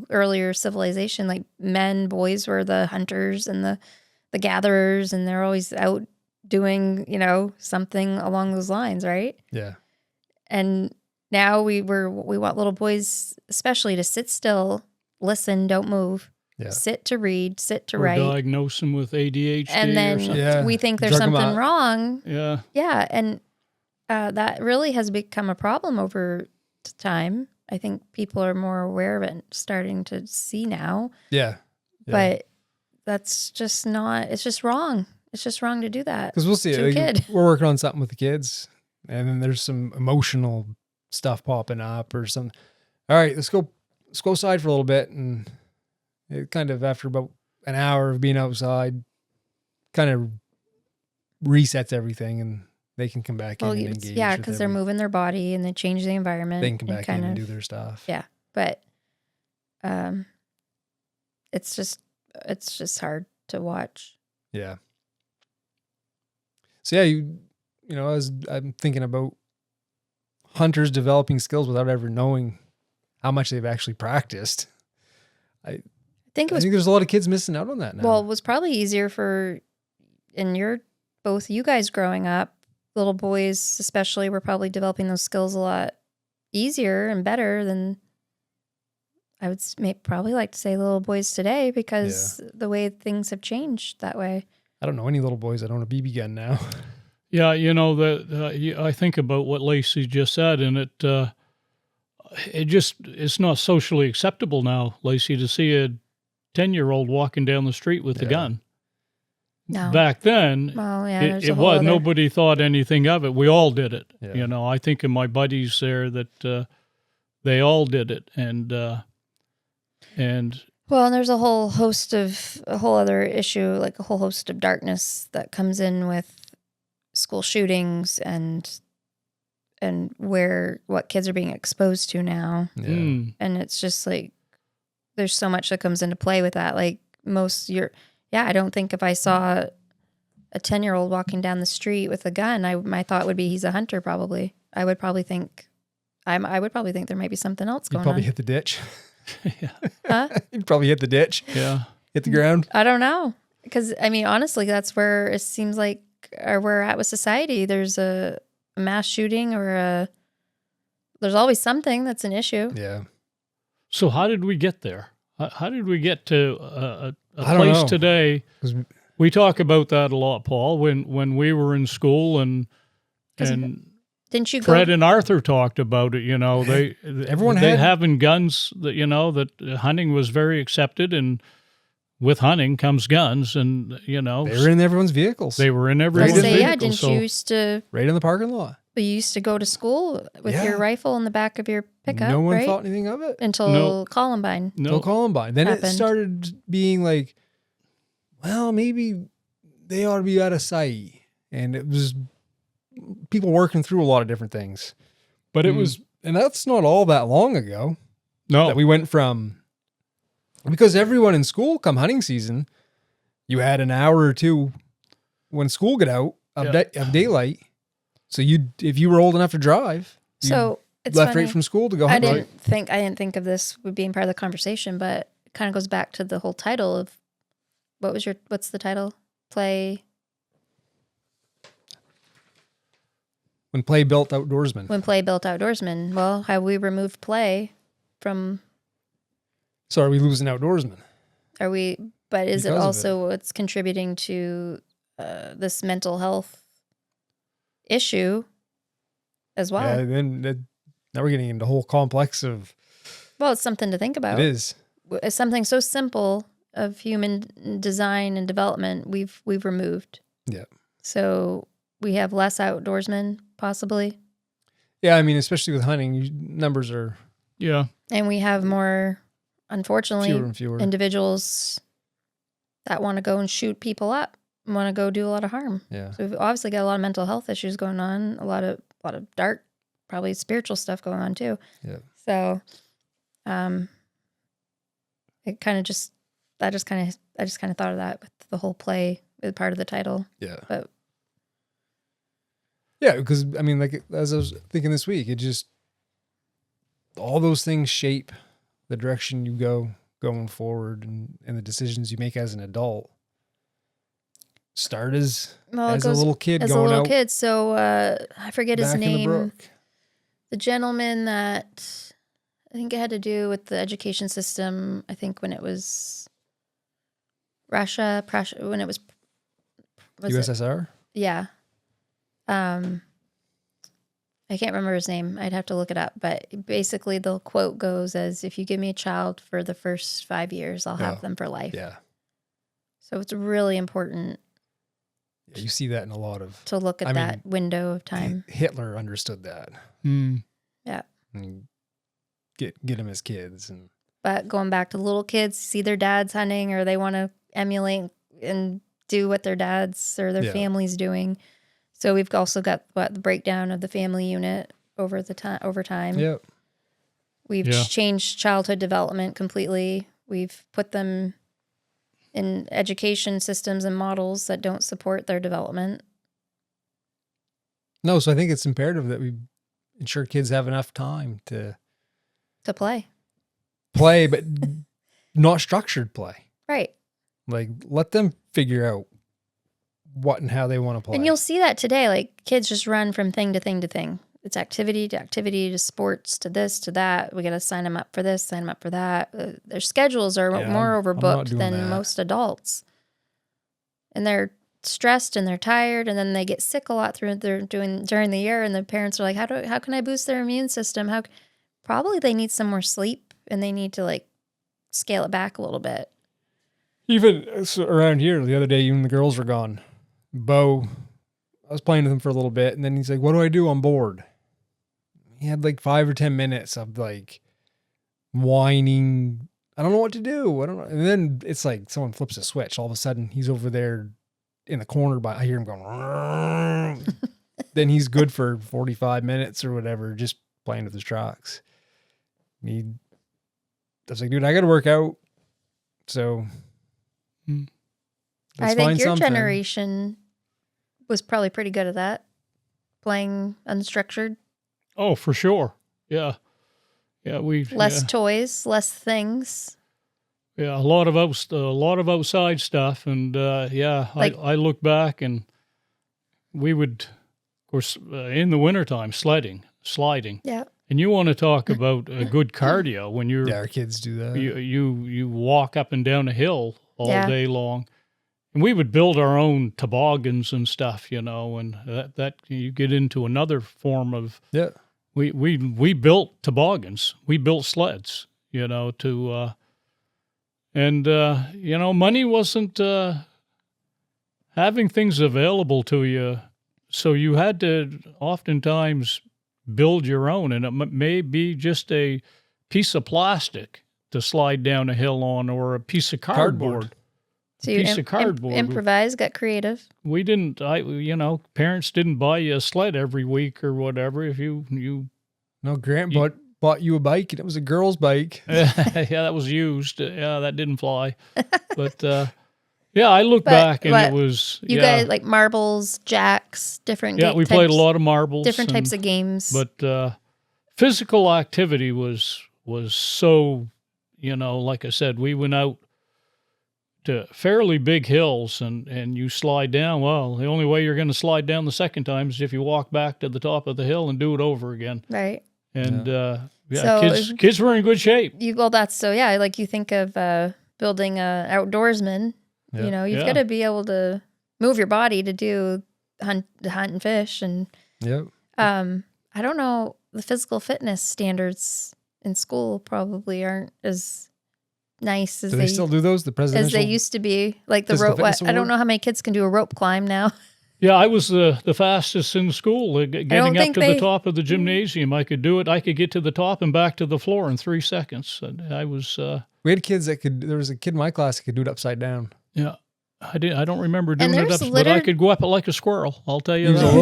earlier civilization, like boys were the hunters and the gatherers, and they're always out doing, something along those lines, right? Yeah. And now we want little boys especially to sit still, listen, don't move, Yeah. sit to read, sit to Or write. diagnose them with ADHD And or then something. Yeah. we think there's Drug 'em something out. wrong. Yeah. Yeah, and that really has become a problem over time. I think people are more aware of it, starting to see now. Yeah. Yeah. But that's just not. It's just wrong. It's just wrong to do that. Because we'll see. to a kid. We're working on something with the kids, and then there's some emotional stuff popping up or some. All right, let's go outside for a little bit, and it kind of after about an hour of being outside, kind of resets everything, and they can come back in and engage. Yeah, with because they're every- moving their body and they change the environment. They can come back in kind and of- do their stuff. Yeah, but it's just hard to watch. Yeah. So yeah, I'm thinking about hunters developing skills without ever knowing how much they've actually practiced. I think it I was think there's a lot of kids missing out on that now. Well, it was probably easier both you guys growing up, little boys especially were probably developing those skills a lot easier and better than I would probably like to say little boys today, because the way things have changed that way. I don't know any little boys that own a BB gun now. Yeah, I think about what Lacey just said, and it's not socially acceptable now, Lacey, to see a 10-year-old walking down the street with a Yeah. gun. No. Back then, Well, yeah, it there's a whole other- nobody thought anything of it. We all did it. Yeah. I think of my buddies there that they all did it, and Well, and there's a whole other issue, like a whole host of darkness that comes in with school shootings and what kids are being exposed to now. Yeah. And it's just like there's so much that comes into play with that. Like I don't think if I saw a 10-year-old walking down the street with a gun, my thought would be he's a hunter. Probably, I would probably think there might be something else You'd going probably on. hit the ditch. Huh? You'd probably hit the ditch, yeah. hit the ground. I don't know, because I mean, honestly, that's where it seems like we're at with society. There's a mass shooting there's always something that's an issue. Yeah. So how did we get there? How did we get to a I don't place know. today? 'Cause We talk about that a lot, Paul. When we were in school, and Didn't you go? Fred and Arthur talked about it. Everyone they had- having guns. That hunting was very accepted, and with hunting comes guns, and they were in everyone's vehicles. they were in I everyone's Right in say, the yeah, vehicle. didn't So you used to? right in the parking lot. You used to go to school with Yeah. your rifle in the back of your pickup, No one right? thought anything of it. Until No. Columbine. Till no, Columbine. Then it Happened. started being like, well, maybe they ought to be out of sight. And it was people working through a lot of different things. But it was, and that's not all that long ago no. that we went from, because everyone in school come hunting season, you had an hour or two when school got out of, of daylight. So if you were old enough to drive, you So it's left funny. right from school to go I hunt. didn't think of this being part of the conversation, but it kind of goes back to the whole title of what's the title? Play When play built outdoorsmen. When Play Built Outdoorsmen. Well, how we removed play from So are we losing outdoorsmen? but is it Because of also what's contributing to this mental health issue as well? Yeah, now we're getting into a whole complex of, Well, it's something to think about. it is. It's something so simple of human design and development we've removed. Yeah. So we have less outdoorsmen, possibly. Yeah, I mean, especially with hunting, numbers are Yeah. And we have more, unfortunately, fewer and fewer. individuals that want to go and shoot people up, want to go do a lot of harm. Yeah. So we've obviously got a lot of mental health issues going on, a lot of dark, probably spiritual stuff going on too. Yeah. So, it kind of just, I just kind of thought of that with the whole play as part of the title. Yeah. But Yeah, because I mean, like as I was thinking this week, it just all those things shape the direction you go going forward, and the decisions you make as an adult. Start as it a goes little kid as a going little out kid. So I forget his back in the name. brook. The gentleman that I think it had to do with the education system. I think when it was Russia, when it was it? USSR. Yeah. I can't remember his name. I'd have to look it up. But basically, the quote goes as, "If you give me a child for the first 5 years, I'll have them for life." Yeah. So it's really important Yeah, you see that in a lot of. to look at that window of time. Hitler understood that. Yeah. And get them as kids, and But going back to little kids, see their dads hunting, or they want to emulate and do what their dads or their family's doing. So we've also got the breakdown of the family unit over time. Yep. We've changed childhood development completely. We've put them in education systems and models that don't support their development. No, so I think it's imperative that we ensure kids have enough time to play, but not structured play. right? Like, let them figure out what and how they want to play. And you'll see that today. Like, kids just run from thing to thing to thing. It's activity to activity to sports to this to that. We got to sign them up for this, sign them up for that. Their schedules are more I'm not overbooked doing than that. most adults. And they're stressed and they're tired, and then they get sick a lot during the year. And the parents are like, how can I boost their immune system? Probably they need some more sleep, and they need to like scale it back a little bit. Even around here, the other day, even the girls were gone. Bo, I was playing with him for a little bit, and then he's like, "What do I do? I'm bored." He had like 5 or 10 minutes of like whining. I don't know what to do. I don't know. And then it's like someone flips a switch. All of a sudden, he's over there in the corner. I hear him going. Then he's good for 45 minutes or whatever, just playing with his trucks. I was like, dude, I got to work out. So I think your generation was probably pretty good at that, playing unstructured. Oh, for sure. Yeah. Yeah. Less toys, less things. Yeah. A lot of outside stuff. And I look back, and we would, of course, in the wintertime, sliding. Yeah. And you want to talk about a good cardio when you're, our kids do that. You walk up and down a hill all Yeah. day long. And we would build our own toboggans and stuff, and that you get into another form of. Yeah. We built toboggans. We built sleds, money wasn't having things available to you, so you had to oftentimes build your own, and it may be just a piece of plastic to slide down a hill on, or a piece of cardboard. So you improvised, got creative. We didn't, parents didn't buy you a sled every week or whatever. If you No, Grant bought you a bike, and it was a girl's bike. Yeah, that was used. Yeah, that didn't fly. But I look back, and it was you guys like marbles, jacks, different. Yeah, we played a lot of marbles, different types of games. But physical activity was so, like I said, we went out to fairly big hills, and you slide down. Well, the only way you're going to slide down the second time is if you walk back to the top of the hill and do it over again. Right. And so kids were in good shape. Like you think of building a outdoorsman. Yeah. You've got to be able to move your body to do hunt and fish. And Yep. I don't know, the physical fitness standards in school probably aren't as nice as Do they still do those? The presidential as they used to be. Like the physical rope. fitness I don't award? know how many kids can do a rope climb now. Yeah, I was the fastest in school. Getting up think to the they- top of the gymnasium, I could do it. I could get to the top and back to the floor in 3 seconds. And I was, We had kids that could. There was a kid in my class that could do it upside down. yeah, I don't remember doing it there's up, but I litter- could go up it like a squirrel. I'll tell you He was that. a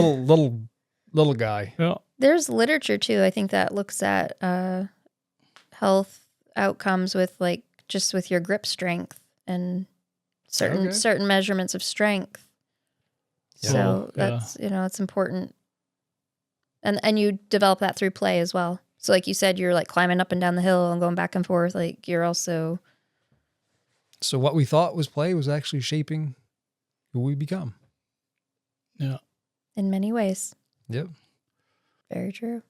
little guy. Yeah, There's literature too, I think, that looks at health outcomes with like just with your grip strength and certain measurements of strength. Yeah. So Yeah. that's it's important. And you develop that through play as well. So like you said, you're like climbing up and down the hill and going back and forth. Like you're also So what we thought was play was actually shaping who we become. yeah. in many ways. Yep. Very true.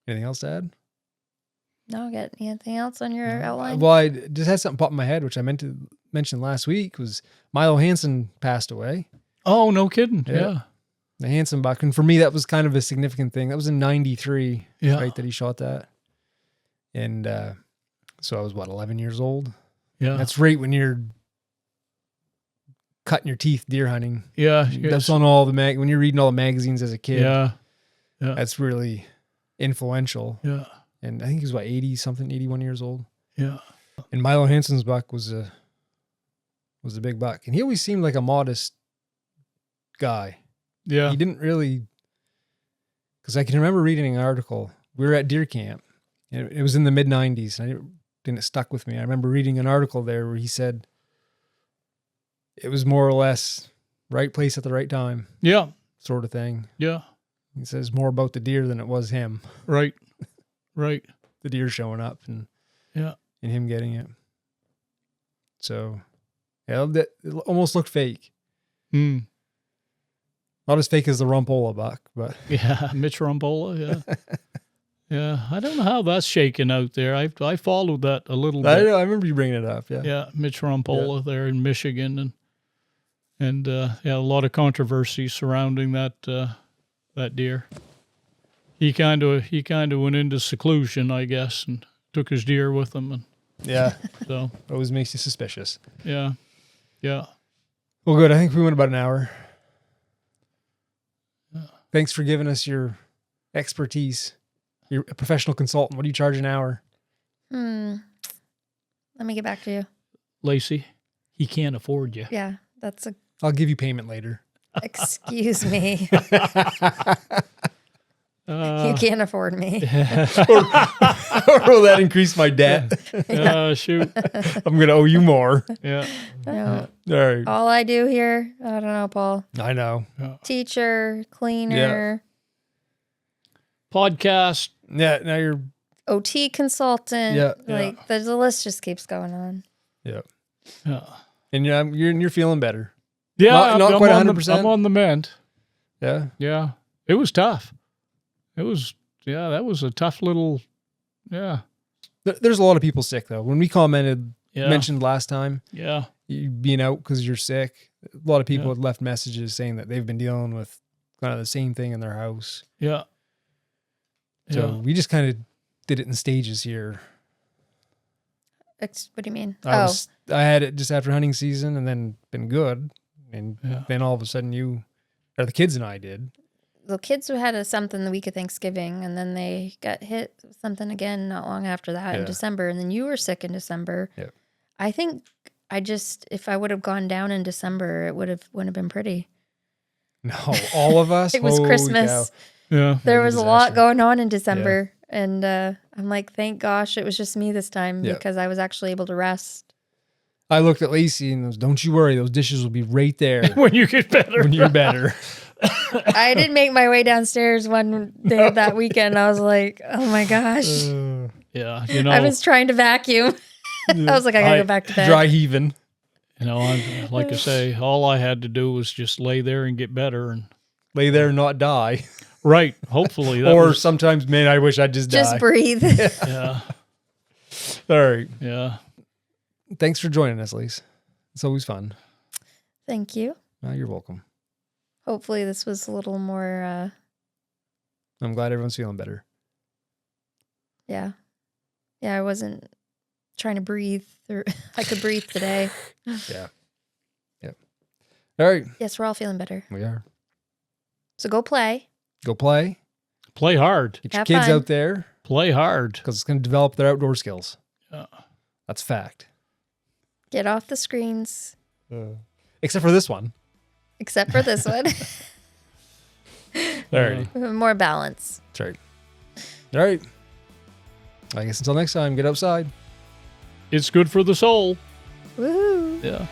Anything else to add? No, got anything else on your outline? Well, I just had something pop in my head, which I meant to mention last week, was Milo Hansen passed away. Oh, no kidding. Yeah. Yeah. The Hansen buck. And for me, that was kind of a significant thing. That was in 93, Yeah. right, that he shot that. And so I was, 11 years old? Yeah. That's right when you're cutting your teeth deer hunting. Yeah. That's on all the when you're reading all the magazines as a kid. Yeah. Yeah. That's really influential. Yeah. And I think he was 81 years old. Yeah. And Milo Hansen's buck was a big buck. And he always seemed like a modest guy. Yeah. He didn't really, because I can remember reading an article. We were at deer camp. And it was in the mid 90s. And it stuck with me. I remember reading an article there where he said it was more or less right place at the right time Yeah. sort of thing. Yeah. He says more about the deer than it was him. Right. Right. The deer showing up and Yeah. him getting it. So, yeah, it almost looked fake. Mm. Not as fake as the Rumpola buck, but Yeah. Mitch Rumbola. Yeah. Yeah. I don't know how that's shaking out there. I followed that a little I bit. know. I remember you bringing it up. Yeah. Yeah. Mitch Rumbola there in Michigan. And yeah, a lot of controversy surrounding that deer. He kind of went into seclusion, I guess, and took his deer with him. And Yeah. so, Always makes you suspicious. yeah. Yeah. Well, good. I think we went about an hour. Thanks for giving us your expertise. You're a professional consultant. What do you charge an hour? Let me get back to you. Lacey, he can't afford you. Yeah, that's a I'll give you payment later. excuse me. Uh, You can't afford me. Or will that increase my debt? Shoot. I'm going to owe you more. Yeah. No. All right. All I do here, I don't know, Paul. I know. Teacher, cleaner, Podcast. Yeah. Now you're. OT consultant. Yeah. Like the list just keeps going on. Yeah. Yeah. And you're feeling better. Yeah. Not I'm quite on 100%. I'm on the mend. Yeah. Yeah. It was tough. That was a tough little, yeah. There's a lot of people sick though. When we mentioned last time, Yeah. you being out because you're sick, a lot of people Yeah. had left messages saying that they've been dealing with kind of the same thing in their house. Yeah. So we just kind of did it in stages here. What do you mean? I had it just after hunting season and then been good. And then all of a sudden the kids and I did. The kids had something the week of Thanksgiving, and then they got hit with something again not long after that in December, and then you were sick in December. Yep. I think if I would have gone down in December, it wouldn't have been pretty. No, all of us. It was Holy Christmas. cow. Yeah. There was a lot disaster. going on in December, and I'm like, thank gosh it was just me this time because I was actually able to rest. I looked at Lacey and don't you worry, those dishes will be right there When you get better. when you're better. I did make my way downstairs one day that weekend. I was like, oh my gosh. Yeah. I was trying to vacuum. I was like, I gotta go back to bed. Dry heaving. Like I say, all I had to do was just lay there and get better. And Lay there and not die. right. Hopefully. Sometimes, man, I wish I'd just die. Just breathe. Yeah. All right. Yeah. Thanks for joining us, Lise. It's always fun. Thank you. You're welcome. Hopefully this was a little more, I'm glad everyone's feeling better. yeah, I wasn't trying to breathe. I could breathe today. Yeah. Yep. All right. Yes, we're all feeling better. We are. So go play. Go play. Play hard. Get your Have kids fun. out there Play hard. because it's going to develop their outdoor skills. Yeah. That's fact. Get off the screens, Except for this one. except for this one. Alrighty. More balance. That's right. All right. I guess until next time, get outside. It's good for the soul. Woohoo. Yeah.